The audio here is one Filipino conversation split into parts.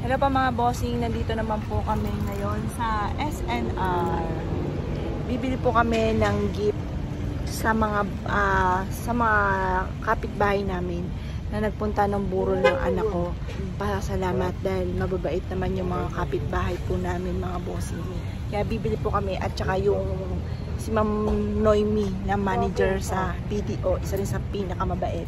Hello pa mga bossing, nandito naman po kami ngayon sa SNR. Bibili po kami ng gift sa mga kapitbahay namin na nagpunta ng burol ng anak ko. Pasalamat dahil mababait naman yung mga kapitbahay po namin mga bossing. Kaya bibili po kami at saka yung si Ma'am Noemi na manager sa BDO, isa rin sa pinakamabait.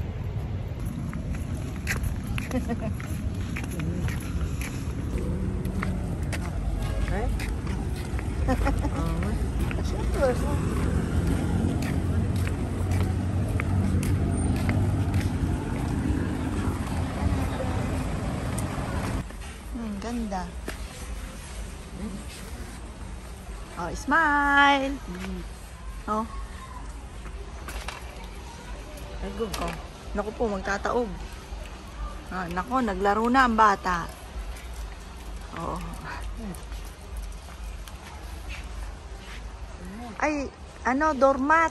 Ganda. Oh, smile. Oh. Ay, go. Oh. Naku po, magtataob. Ah, naku, naglaro na ang bata. Oh. Ay, ano, doormat.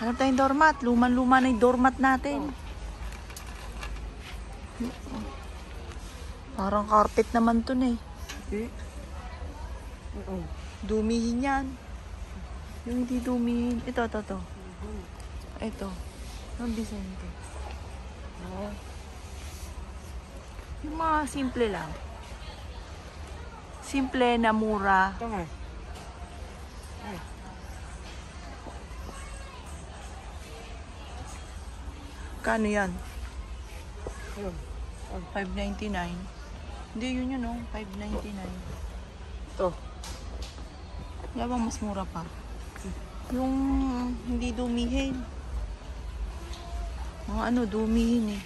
Hanap tayong doormat. Luman-luma na yung doormat natin. Parang carpet naman to na eh. Dumihin yan. Yung hindi dumihin. Ito. Ito. Ang Vicente. Oh. Yung mga simple lang. Simple na mura. Kano yan? 599. Hindi yun oh. 599. Ito. Wala bang mas mura pa? Yung hindi dumihin. Mga ano, dumihin eh.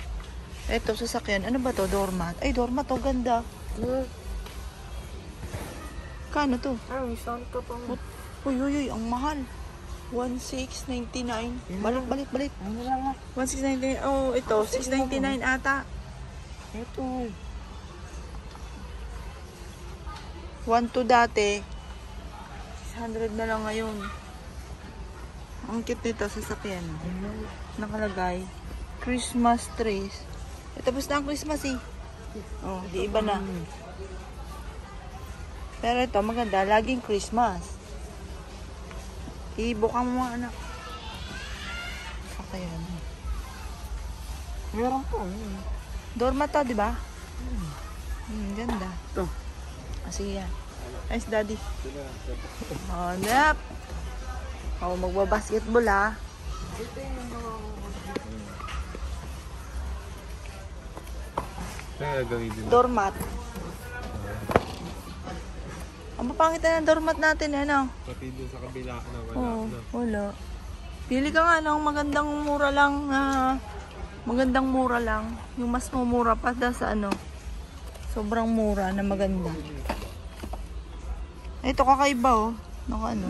Ito, sasakyan. Ano ba to? Doormat. Ay, doormat to. Ganda. Kano to? Ay, santo pa mo. Uy. Ang mahal. 1699. Balik. Ano lang 1699. Oh, ito. 699 ata. ito. 1.2 dati. 600 na lang ngayon. Ang cute nito, sasakyan. Nakalagay. Christmas trees. Tapos na ang Christmas eh. Oh, di iba na. Pero ito, maganda. Laging Christmas. Ibukang mo mga anak. Sasakyan. Meron po. Doormat to, di ba? Ganda. Ito. Sige yan. Nice, daddy. Oh, nap. Oh, magbabasketball ah. Doormat. Ang mapangit na ng doormat natin, ano? Pati doon sa kabila na wala. Oo, wala. Pili ka nga ng magandang mura lang na magandang mura lang. Yung mas mumura pa sa ano. Sobrang mura na maganda. Ito kakaiba oh. Naka ano.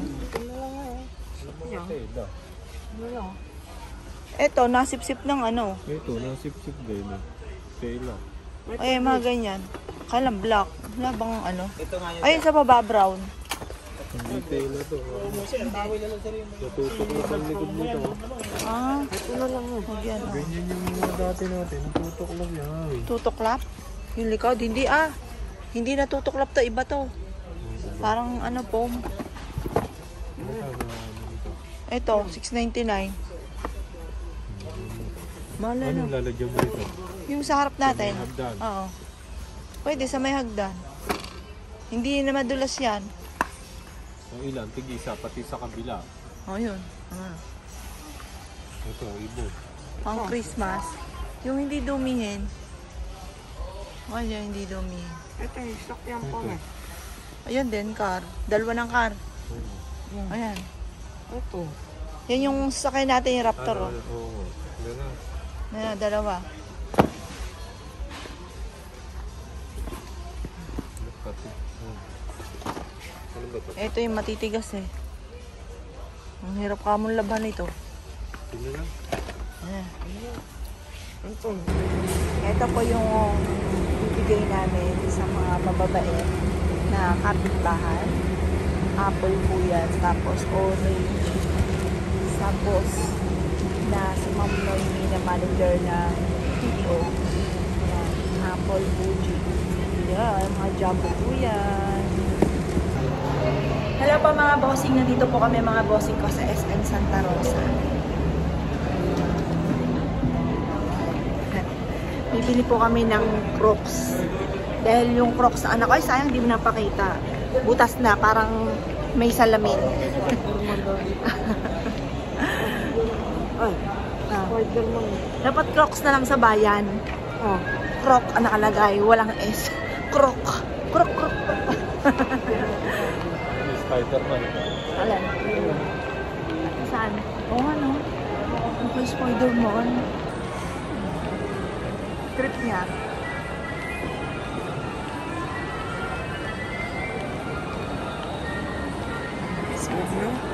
Ito nasip-sip ng ano. Ito, nasip-sip din. Tela. Ay, mga ganyan. Kalang black. Wala bang ano? Ayun sa baba, brown. Hindi tela to. Natutok na sa likod nito. Ah, ito na lang. Yan, oh. Ganyan yung mga dati natin. Natutok lang yan. Tutuklap? Yung likod? Hindi ah. Hindi na tutuklap to. Iba to. Parang ano po. Ito, 699. Mahal na. Anong lalagyan mo ito? Yung sa harap natin. May hagdan. Oo. Pwede sa may hagdan. Hindi na madulas yan. Ang ilan, tig-isa, pati sa kabila. Oh, yun. Ito, ibo. Pang Christmas. Yung hindi dumihin. Oh, yan, hindi dumihin. Ito, sakyan po na. Ayun din, car. Dalawa ng car. Ayan. Ito. Yan yung sakay natin yung Raptor. Oh. Oo. Gano'n. Ayan, dalawa. Ano ba ito? Ito yung matitigas eh. Ang hirap ka mong laban ito. Ito lang. Ayan. Ito. Ito po yung bibigay namin sa mga mababait na kapitbahay. Apple po yan. Tapos orange. Tapos na si Ma'am Noemi na manager ng BDO. Ayan. Apple, Fuji. Yan, mga jumbo po yan. Hello po mga bossing, nandito po kami mga bossing ko sa SM Santa Rosa. Bibili po kami ng Crocs. Dahil yung Crocs sa anak ko, ay sayang di mo napakita. Butas na, parang may salamin. Ay, Spider-Man. Dapat Crocs na lang sa bayan. Oh. Croc ang nakalagay, walang S. Croc. Croc, croc. Spider-Man. Alam. Saan? Oo nga no. Ang kay Spider-Man. Trip niya. Smooth na.